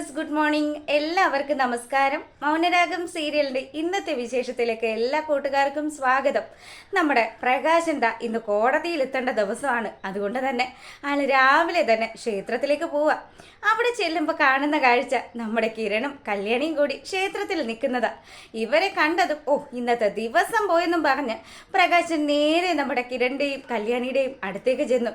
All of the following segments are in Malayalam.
Viewers, good morning. എല്ലാവർക്കും നമസ്കാരം. മൗനരാഗം സീരിയലിന്റെ ഇന്നത്തെ വിശേഷത്തിലേക്ക് എല്ലാ കൂട്ടുകാർക്കും സ്വാഗതം. നമ്മുടെ പ്രകാശൻ ഇന്ന് കോടതിയിൽ എത്തേണ്ട ദിവസമാണ്. അതുകൊണ്ട് തന്നെ ആള് രാവിലെ തന്നെ ക്ഷേത്രത്തിലേക്ക് പോവാ. അവിടെ ചെല്ലുമ്പോൾ കാണുന്ന കാഴ്ച നമ്മുടെ കിരണും കല്യാണിയും കൂടി ക്ഷേത്രത്തിൽ നിൽക്കുന്നതാ. ഇവരെ കണ്ടതും ഇന്നത്തെ ദിവസം പോയെന്നും പറഞ്ഞ് പ്രകാശൻ നേരെ നമ്മുടെ കിരണിന്റെയും കല്യാണിയുടെയും അടുത്തേക്ക് ചെന്നു.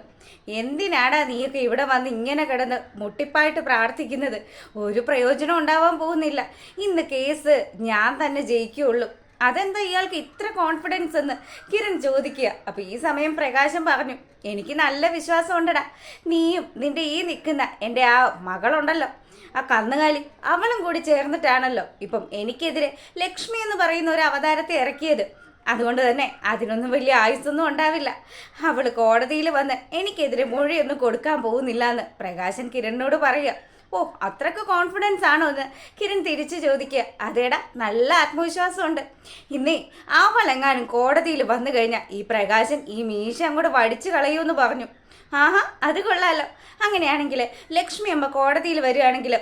എന്തിനാടാ നീയൊക്കെ ഇവിടെ വന്ന് ഇങ്ങനെ കിടന്ന് മുട്ടിപ്പായിട്ട് പ്രാർത്ഥിക്കുന്നത്? ഒരു പ്രയോജനം ഉണ്ടാവാൻ പോകുന്നില്ല. ഇന്ന് കേസ് ഞാൻ തന്നെ ജയിക്കുകയുള്ളൂ. അതെന്താ ഇയാൾക്ക് ഇത്ര കോൺഫിഡൻസ് എന്ന് കിരൺ ചോദിക്കുക. അപ്പൊ ഈ സമയം പ്രകാശം പറഞ്ഞു, എനിക്ക് നല്ല വിശ്വാസം ഉണ്ടടാ. നീയും നിന്റെ ഈ നിൽക്കുന്ന എൻ്റെ ആ മകളുണ്ടല്ലോ, ആ കന്നുകാലി, അവളും കൂടി ചേർന്നിട്ടാണല്ലോ ഇപ്പം എനിക്കെതിരെ ലക്ഷ്മി എന്ന് പറയുന്ന ഒരു അവതാരത്തെ ഇറക്കിയത്. അതുകൊണ്ട് തന്നെ അതിനൊന്നും വലിയ ആയുസ്സൊന്നും ഉണ്ടാവില്ല. അവൾ കോടതിയിൽ വന്ന് എനിക്കെതിരെ മൊഴിയൊന്നും കൊടുക്കാൻ പോകുന്നില്ല എന്ന് പ്രകാശൻ കിരണിനോട് പറയുക. അത്രക്ക് കോൺഫിഡൻസ് ആണോ എന്ന് കിരൺ തിരിച്ചു ചോദിക്കുക. അതേടാ, നല്ല ആത്മവിശ്വാസമുണ്ട്. ഇന്നേ അവളെങ്ങാനും കോടതിയിൽ വന്നു കഴിഞ്ഞാൽ ഈ പ്രകാശൻ ഈ മീശ അങ്ങോട്ട് വടിച്ചു കളയൂന്ന് പറഞ്ഞു. ആഹാ, അത് കൊള്ളാലോ. അങ്ങനെയാണെങ്കിൽ ലക്ഷ്മി അമ്മ കോടതിയിൽ വരികയാണെങ്കിൽ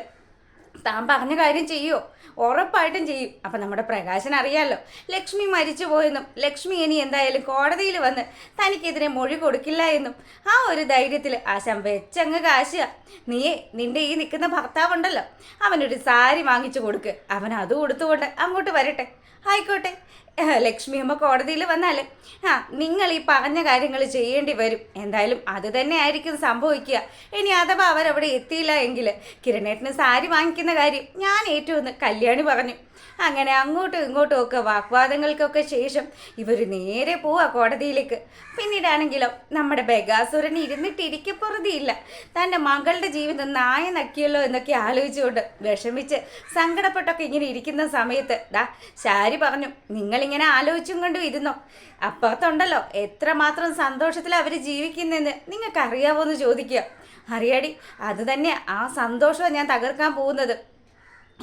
താൻ പറഞ്ഞ കാര്യം ചെയ്യുമോ? ഉറപ്പായിട്ടും ചെയ്യും. അപ്പം നമ്മുടെ പ്രകാശൻ അറിയാമല്ലോ ലക്ഷ്മി മരിച്ചു പോയെന്നും ലക്ഷ്മി ഇനി എന്തായാലും കോടതിയിൽ വന്ന് തനിക്കെതിരെ മൊഴി കൊടുക്കില്ല എന്നും. ആ ഒരു ധൈര്യത്തിൽ ആശാൻ വെച്ചങ്ങ് കാശുക. നീയേ നിന്റെ ഈ നിൽക്കുന്ന ഭർത്താവുണ്ടല്ലോ, അവനൊരു സാരി വാങ്ങിച്ചു കൊടുക്ക്. അവൻ അത് കൊടുത്തുകൊണ്ട് അങ്ങോട്ട് വരട്ടെ. ആയിക്കോട്ടെ, ലക്ഷ്മി അമ്മ കോടതിയിൽ വന്നാൽ നിങ്ങൾ ഈ പറഞ്ഞ കാര്യങ്ങൾ ചെയ്യേണ്ടി വരും. എന്തായാലും അത് തന്നെ ആയിരിക്കും സംഭവിക്കുക. ഇനി അഥവാ അവരവിടെ എത്തിയില്ല എങ്കിൽ കിരണേട്ടന് സാരി വാങ്ങിക്കുന്ന കാര്യം ഞാൻ ഏറ്റുവെന്ന് കല്യാണി പറഞ്ഞു. അങ്ങനെ അങ്ങോട്ടും ഇങ്ങോട്ടും ഒക്കെ വാഗ്വാദങ്ങൾക്കൊക്കെ ശേഷം ഇവർ നേരെ പോവാ കോടതിയിലേക്ക്. പിന്നീടാണെങ്കിലോ നമ്മുടെ ബഗാസുരൻ ഇരുന്നിട്ടിരിക്കപ്പുറതിയില്ല. തൻ്റെ മകളുടെ ജീവിതം നായ നക്കിയല്ലോ എന്നൊക്കെ ആലോചിച്ചുകൊണ്ട് വിഷമിച്ച് സങ്കടപ്പെട്ടൊക്കെ ഇങ്ങനെ ഇരിക്കുന്ന സമയത്ത് ശാരി പറഞ്ഞു, നിങ്ങളിങ്ങനെ ആലോചിച്ചും കൊണ്ടും ഇരുന്നോ? അപ്പുറത്തുണ്ടല്ലോ എത്രമാത്രം സന്തോഷത്തിൽ അവർ ജീവിക്കുന്നെന്ന് നിങ്ങൾക്ക് അറിയാവോ എന്ന് ചോദിക്കുക. അറിയാടി, അത് തന്നെ ആ സന്തോഷമാണ് ഞാൻ തകർക്കാൻ പോകുന്നത്.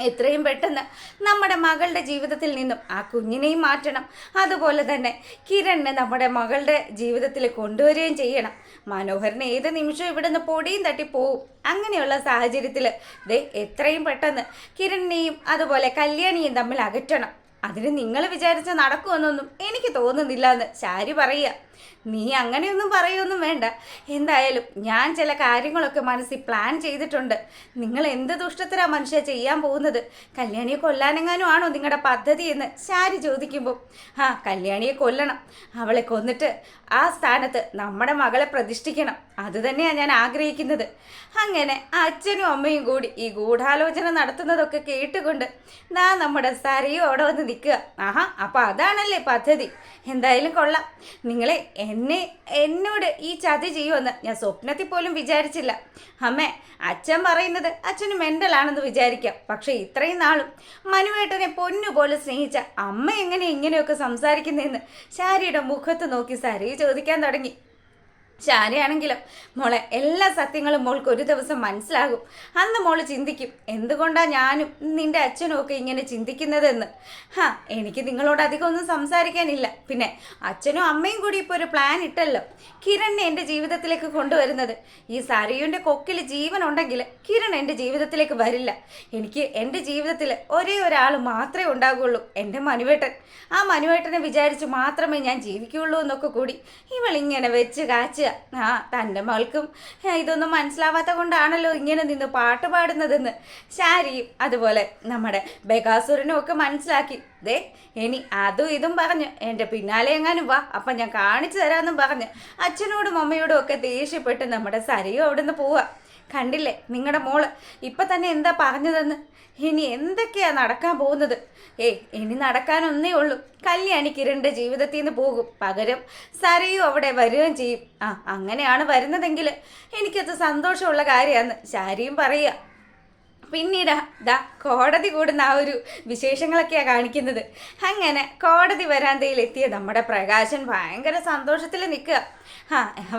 എത്രയും പെട്ടെന്ന് നമ്മുടെ മകളുടെ ജീവിതത്തിൽ നിന്നും ആ കുഞ്ഞിനെയും മാറ്റണം. അതുപോലെ തന്നെ കിരണിനെ നമ്മുടെ മകളുടെ ജീവിതത്തിൽ കൊണ്ടുവരികയും ചെയ്യണം. മനോഹരനെ ഏത് നിമിഷവും ഇവിടെ നിന്ന് പൊടിയും തട്ടി പോവും. അങ്ങനെയുള്ള സാഹചര്യത്തിൽ എത്രയും പെട്ടെന്ന് കിരണിനെയും അതുപോലെ കല്യാണിയും തമ്മിൽ അകറ്റണം. അതിന് നിങ്ങൾ വിചാരിച്ച നടക്കുമെന്നൊന്നും എനിക്ക് തോന്നുന്നില്ല എന്ന് ശാരി പറയുക. നീ അങ്ങനെയൊന്നും പറയുമൊന്നും വേണ്ട. എന്തായാലും ഞാൻ ചില കാര്യങ്ങളൊക്കെ മനസ്സിൽ പ്ലാൻ ചെയ്തിട്ടുണ്ട്. നിങ്ങൾ എന്ത് ദുഷ്ടത്തിനാ മനുഷ്യ ചെയ്യാൻ പോകുന്നത്? കല്യാണിയെ കൊല്ലാനെങ്ങാനും ആണോ നിങ്ങളുടെ പദ്ധതി എന്ന് ശാരി ചോദിക്കുമ്പോൾ, കല്യാണിയെ കൊല്ലണം. അവളെ കൊന്നിട്ട് ആ സ്ഥാനത്ത് നമ്മുടെ മകളെ പ്രതിഷ്ഠിക്കണം. അത് തന്നെയാണ് ഞാൻ ആഗ്രഹിക്കുന്നത്. അങ്ങനെ അച്ഛനും അമ്മയും കൂടി ഈ ഗൂഢാലോചന നടത്തുന്നതൊക്കെ കേട്ടുകൊണ്ട് നമ്മുടെ സരയും അവിടെ വന്ന് നിൽക്കുക. അപ്പം അതാണല്ലേ പദ്ധതി. എന്തായാലും കൊള്ളാം. നിങ്ങളെ എന്നോട് ഈ ചതി ചെയ്യുമെന്ന് ഞാൻ സ്വപ്നത്തിൽ പോലും വിചാരിച്ചില്ല. അമ്മേ, അച്ഛൻ പറയുന്നത് അച്ഛന് മെൻ്റലാണെന്ന് വിചാരിക്കാം. പക്ഷെ ഇത്രയും നാളും മനുവേട്ടനെ പൊന്നുപോലെ സ്നേഹിച്ച അമ്മ എങ്ങനെ ഇങ്ങനെയൊക്കെ സംസാരിക്കുന്നതെന്ന് ശാരിയുടെ മുഖത്ത് നോക്കി സരയി ചോദിക്കാൻ തുടങ്ങി. ശാരിയാണെങ്കിലും, മോളെ എല്ലാ സത്യങ്ങളും മോൾക്ക് ഒരു ദിവസം മനസ്സിലാകും. അന്ന് മോള് ചിന്തിക്കും, എന്തുകൊണ്ടാണ് ഞാനും നിന്റെ അച്ഛനും ഒക്കെ ഇങ്ങനെ ചിന്തിക്കുന്നതെന്ന്. എനിക്ക് നിങ്ങളോട് അധികം ഒന്നും സംസാരിക്കാനില്ല. പിന്നെ അച്ഛനും അമ്മയും കൂടി ഇപ്പോൾ ഒരു പ്ലാൻ ഇട്ടല്ലോ, കിരണിനെ എൻ്റെ ജീവിതത്തിലേക്ക് കൊണ്ടുവരുന്നത്. ഈ സരയുടെ കൊക്കിൽ ജീവൻ ഉണ്ടെങ്കിൽ കിരൺ എൻ്റെ ജീവിതത്തിലേക്ക് വരില്ല. എനിക്ക് എൻ്റെ ജീവിതത്തിൽ ഒരേ ഒരാൾ മാത്രമേ ഉണ്ടാകുള്ളൂ, എൻ്റെ മനുവേട്ടൻ. ആ മനുവേട്ടനെ വിചാരിച്ച് മാത്രമേ ഞാൻ ജീവിക്കുകയുള്ളൂ എന്നൊക്കെ കൂടി ഇവളിങ്ങനെ വെച്ച് കാച്ചുക. തൻ്റെ മകൾക്കും ഇതൊന്നും മനസ്സിലാവാത്ത കൊണ്ടാണല്ലോ ഇങ്ങനെ നിന്ന് പാട്ട് പാടുന്നതെന്ന് ശാരിയും അതുപോലെ നമ്മുടെ ബഗാസുരനും ഒക്കെ മനസ്സിലാക്കി. ഇനി അതും ഇതും പറഞ്ഞ് എൻ്റെ പിന്നാലെ എങ്ങാനും വാ, അപ്പം ഞാൻ കാണിച്ചു തരാമെന്നും പറഞ്ഞ് അച്ഛനോടും അമ്മയോടും ഒക്കെ ദേഷ്യപ്പെട്ട് നമ്മുടെ സരയും അവിടെ നിന്ന് പോവുക. കണ്ടില്ലേ നിങ്ങളുടെ മോള് ഇപ്പം തന്നെ എന്താ പറഞ്ഞതെന്ന്? ഇനി എന്തൊക്കെയാ നടക്കാൻ പോകുന്നത്? ഇനി നടക്കാനൊന്നേ ഉള്ളൂ. കല്യാണി കിരണിൻ്റെ ജീവിതത്തിൽ നിന്ന് പോകും. പകരം സരയും അവിടെ വരികയും ചെയ്യും. അങ്ങനെയാണ് വരുന്നതെങ്കിൽ എനിക്കത് സന്തോഷമുള്ള കാര്യമാണ് ശാരിയും പറയുക. പിന്നീട് കോടതി കൂടുന്ന ആ ഒരു വിശേഷങ്ങളൊക്കെയാണ് കാണിക്കുന്നത്. അങ്ങനെ കോടതി വരാന്തയിലെത്തിയ നമ്മുടെ പ്രകാശൻ ഭയങ്കര സന്തോഷത്തിൽ നിൽക്കുക.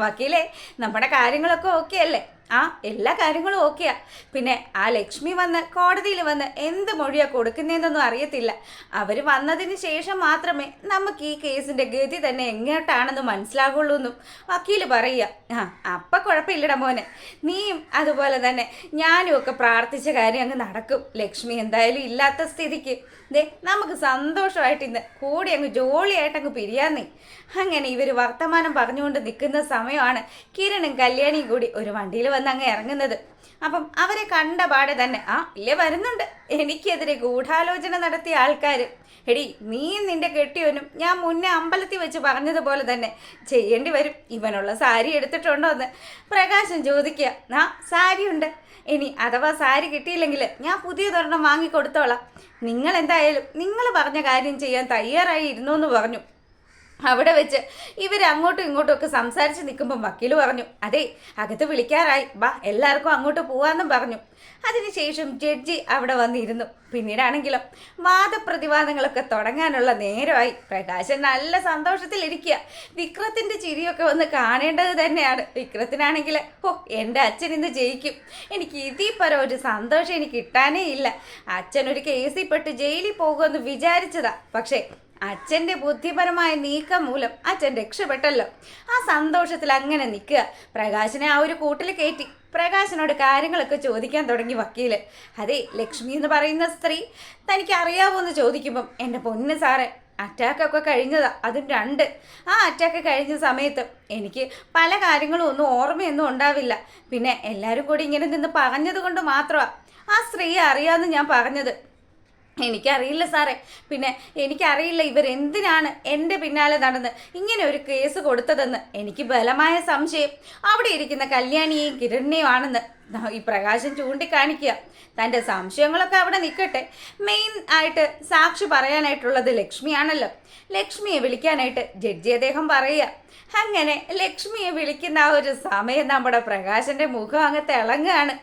വക്കീലേ, നമ്മുടെ കാര്യങ്ങളൊക്കെ ഓക്കെ അല്ലേ? ആ എല്ലാ കാര്യങ്ങളും ഓക്കെയാ. പിന്നെ ആ ലക്ഷ്മി വന്ന് കോടതിയിൽ വന്ന് എന്ത് മൊഴിയാ കൊടുക്കുന്നതെന്നൊന്നും അറിയത്തില്ല. അവർ വന്നതിന് ശേഷം മാത്രമേ നമുക്ക് ഈ കേസിന്റെ ഗതി തന്നെ എങ്ങോട്ടാണെന്ന് മനസ്സിലാകുള്ളൂ എന്നും വക്കീല് പറയുക. അപ്പം കുഴപ്പമില്ലടാ മോനെ, നീയും അതുപോലെ തന്നെ ഞാനും ഒക്കെ പ്രാർത്ഥിച്ച കാര്യം അങ്ങ് നടക്കും. ലക്ഷ്മി എന്തായാലും ഇല്ലാത്ത സ്ഥിതിക്ക് നമുക്ക് സന്തോഷമായിട്ട് ഇന്ന് കൂടി അങ്ങ് ജോളിയായിട്ട് അങ്ങ് പിരിയാന്നേ. അങ്ങനെ ഇവർ വർത്തമാനം പറഞ്ഞുകൊണ്ട് നിൽക്കുന്ന സമയമാണ് കിരണും കല്യാണിയും കൂടി ഒരു വണ്ടിയിൽ വന്ന് അങ്ങ് ഇറങ്ങുന്നത്. അപ്പം അവരെ കണ്ട പാടെ തന്നെ ഇല്ലേ വരുന്നുണ്ട് എനിക്കെതിരെ ഗൂഢാലോചന നടത്തിയ ആൾക്കാർ. എടി നീയും നിന്റെ കെട്ടിയവനും ഞാൻ മുന്നേ അമ്പലത്തിൽ വെച്ച് പറഞ്ഞതുപോലെ തന്നെ ചെയ്യേണ്ടി വരും. ഇവനുള്ള സാരി എടുത്തിട്ടുണ്ടോ എന്ന് പ്രകാശം ചോദിക്കുക. സാരിയുണ്ട്. ഇനി അഥവാ സാരി കിട്ടിയില്ലെങ്കിൽ ഞാൻ പുതിയതൊരെണ്ണം വാങ്ങിക്കൊടുത്തോളാം. നിങ്ങൾ എന്തായാലും നിങ്ങൾ പറഞ്ഞ കാര്യം ചെയ്യാൻ തയ്യാറായി ഇരുന്നു എന്ന് പറഞ്ഞു. അവിടെ വെച്ച് ഇവർ അങ്ങോട്ടും ഇങ്ങോട്ടും ഒക്കെ സംസാരിച്ച് നിൽക്കുമ്പം വക്കീൽ പറഞ്ഞു, അതെ അകത്ത് വിളിക്കാറായി, ബാ എല്ലാവർക്കും അങ്ങോട്ട് പോവാന്നും പറഞ്ഞു. അതിനുശേഷം ജഡ്ജി അവിടെ വന്നിരുന്നു. പിന്നീടാണെങ്കിലും വാദപ്രതിവാദങ്ങളൊക്കെ തുടങ്ങാനുള്ള നേരമായി. പ്രകാശൻ നല്ല സന്തോഷത്തിലിരിക്കുക. വിക്രത്തിൻ്റെ ചിരിയൊക്കെ വന്ന് കാണേണ്ടത് തന്നെയാണ്. വിക്രത്തിനാണെങ്കിൽ എൻ്റെ അച്ഛൻ ഇന്ന് ജയിക്കും, എനിക്ക് ഇതിൽ പരം ഒരു സന്തോഷം എനിക്ക് കിട്ടാനേ ഇല്ല. അച്ഛൻ ഒരു കേസിൽ പെട്ട് ജയിലിൽ പോകുമെന്ന് വിചാരിച്ചതാ, പക്ഷേ അച്ഛൻ്റെ ബുദ്ധിപരമായ നീക്കം മൂലം അച്ഛൻ രക്ഷപ്പെട്ടല്ലോ. ആ സന്തോഷത്തിൽ അങ്ങനെ നിൽക്കുക. പ്രകാശനെ ആ ഒരു കൂട്ടിൽ കയറ്റി പ്രകാശനോട് കാര്യങ്ങളൊക്കെ ചോദിക്കാൻ തുടങ്ങി വക്കീല്. അതെ ലക്ഷ്മി എന്ന് പറയുന്ന സ്ത്രീ തനിക്ക് അറിയാവോ എന്ന് ചോദിക്കുമ്പം എൻ്റെ പൊന്ന് സാറേ അറ്റാക്കൊക്കെ കഴിഞ്ഞതാ, അതും 2. ആ അറ്റാക്ക് കഴിഞ്ഞ സമയത്ത് എനിക്ക് പല കാര്യങ്ങളും ഒന്നും ഓർമ്മയൊന്നും ഉണ്ടാവില്ല. പിന്നെ എല്ലാവരും കൂടി ഇങ്ങനെ നിന്ന് പറഞ്ഞത് കൊണ്ട് മാത്രമാണ് ആ സ്ത്രീയെ അറിയാമെന്ന് ഞാൻ പറഞ്ഞത്. എനിക്കറിയില്ല സാറേ. പിന്നെ എനിക്കറിയില്ല ഇവരെന്തിനാണ് എൻ്റെ പിന്നാലെ നടന്ന് ഇങ്ങനെ ഒരു കേസ് കൊടുത്തതെന്ന്. എനിക്ക് ബലമായ സംശയം അവിടെ ഇരിക്കുന്ന കല്യാണിയെയും കിരണിനെയും ആണെന്ന് ഈ പ്രകാശൻ ചൂണ്ടിക്കാണിക്കുക. തൻ്റെ സംശയങ്ങളൊക്കെ അവിടെ നിൽക്കട്ടെ, മെയിൻ ആയിട്ട് സാക്ഷി പറയാനായിട്ടുള്ളത് ലക്ഷ്മിയാണല്ലോ. ലക്ഷ്മിയെ വിളിക്കാനായിട്ട് ജഡ്ജി അദ്ദേഹം പറയുക. അങ്ങനെ ലക്ഷ്മിയെ വിളിക്കുന്ന ആ ഒരു സമയം നമ്മുടെ പ്രകാശൻ്റെ മുഖം അങ്ങ് തിളങ്ങുകയാണ്.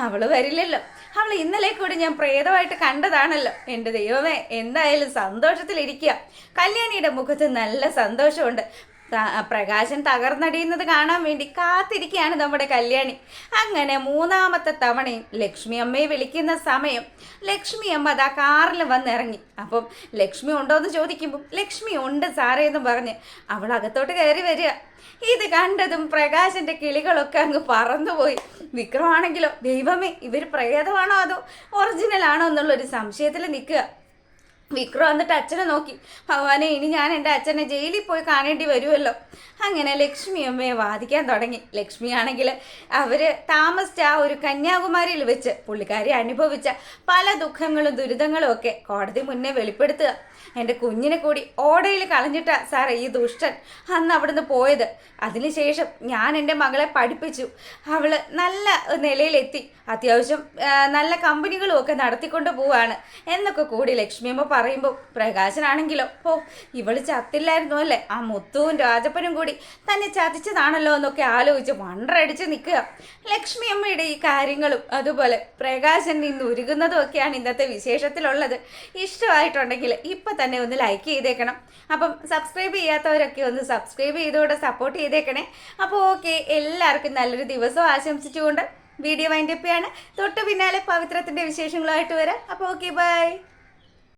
അവൾ വരില്ലല്ലോ, അവൾ ഇന്നലെ കൂടി ഞാൻ പ്രേതമായിട്ട് കണ്ടതാണല്ലോ. എൻ്റെ ദൈവമേ, എന്തായാലും സന്തോഷത്തിലിരിക്കുക. കല്യാണിയുടെ മുഖത്ത് നല്ല സന്തോഷമുണ്ട്. പ്രകാശൻ തകർന്നടിയുന്നത് കാണാൻ വേണ്ടി കാത്തിരിക്കുകയാണ് നമ്മുടെ കല്യാണി. അങ്ങനെ 3ാമത്തെ തവണയും ലക്ഷ്മി അമ്മയെ വിളിക്കുന്ന സമയം ലക്ഷ്മി അമ്മ അതാ കാറിൽ വന്നിറങ്ങി. അപ്പം ലക്ഷ്മി ഉണ്ടോ എന്ന് ചോദിക്കുമ്പം ലക്ഷ്മി ഉണ്ട് സാറേ എന്ന് പറഞ്ഞ് അവൾ അകത്തോട്ട് കയറി വരിക. ഇത് കണ്ടതും പ്രകാശൻ്റെ കിളികളൊക്കെ അങ്ങ് പറന്നുപോയി. വിക്രമാണെങ്കിലോ ദൈവമേ ഇവർ പ്രേതമാണോ അതോ ഒറിജിനൽ ആണോ എന്നുള്ളൊരു സംശയത്തിൽ നിൽക്കുക. വിക്രം എന്നിട്ട് അച്ഛനെ നോക്കി, ഭഗവാനെ ഇനി ഞാൻ എൻ്റെ അച്ഛനെ ജയിലിൽ പോയി കാണേണ്ടി വരുമല്ലോ. അങ്ങനെ ലക്ഷ്മി അമ്മയെ വാദിക്കാൻ തുടങ്ങി. ലക്ഷ്മിയാണെങ്കിൽ അവർ താമസിച്ച ആ ഒരു കന്യാകുമാരിയിൽ വെച്ച് പുള്ളിക്കാരി അനുഭവിച്ച പല ദുഃഖങ്ങളും ദുരിതങ്ങളും ഒക്കെ കോടതി മുന്നേ വെളിപ്പെടുത്തുക. എൻ്റെ കുഞ്ഞിനെ കൂടി ഓടയിൽ കളഞ്ഞിട്ടാ സാറേ ഈ ദുഷ്ടൻ അന്ന് അവിടുന്ന് പോയത്. അതിനുശേഷം ഞാൻ എൻ്റെ മകളെ പഠിപ്പിച്ചു, അവൾ നല്ല നിലയിലെത്തി, അത്യാവശ്യം നല്ല കമ്പനികളും ഒക്കെ നടത്തിക്കൊണ്ട് പോവാണ് എന്നൊക്കെ കൂടി ലക്ഷ്മിയമ്മ പറയുമ്പോൾ പ്രകാശനാണെങ്കിലോ ഇവള് ചത്തില്ലായിരുന്നു അല്ലേ, ആ മുത്തുവും രാജപ്പനും കൂടി തന്നെ ചതിച്ചതാണല്ലോ എന്നൊക്കെ ആലോചിച്ച് വണ്ടറടിച്ച് നിൽക്കുക. ലക്ഷ്മിയമ്മയുടെ ഈ കാര്യങ്ങളും അതുപോലെ പ്രകാശൻ നിന്ന് ഉരുകുന്നതും ഒക്കെയാണ് ഇന്നത്തെ വിശേഷത്തിലുള്ളത്. ഇഷ്ടമായിട്ടുണ്ടെങ്കിൽ ഇപ്പം തന്നെ ഒന്ന് ലൈക്ക് ചെയ്തേക്കണം. അപ്പം സബ്സ്ക്രൈബ് ചെയ്യാത്തവരൊക്കെ ഒന്ന് സബ്സ്ക്രൈബ് ചെയ്തുകൊണ്ട് സപ്പോർട്ട് ചെയ്തേക്കണേ. അപ്പോൾ ഓക്കെ, എല്ലാവർക്കും നല്ലൊരു ദിവസം ആശംസിച്ചുകൊണ്ട് വീഡിയോ വൈൻഡപ്പ് ചെയ്യാണ്. തൊട്ട് പിന്നാലെ പവിത്രത്തിൻ്റെ വിശേഷങ്ങളുമായിട്ട് വരാം. അപ്പോൾ ഓക്കെ, ബൈ.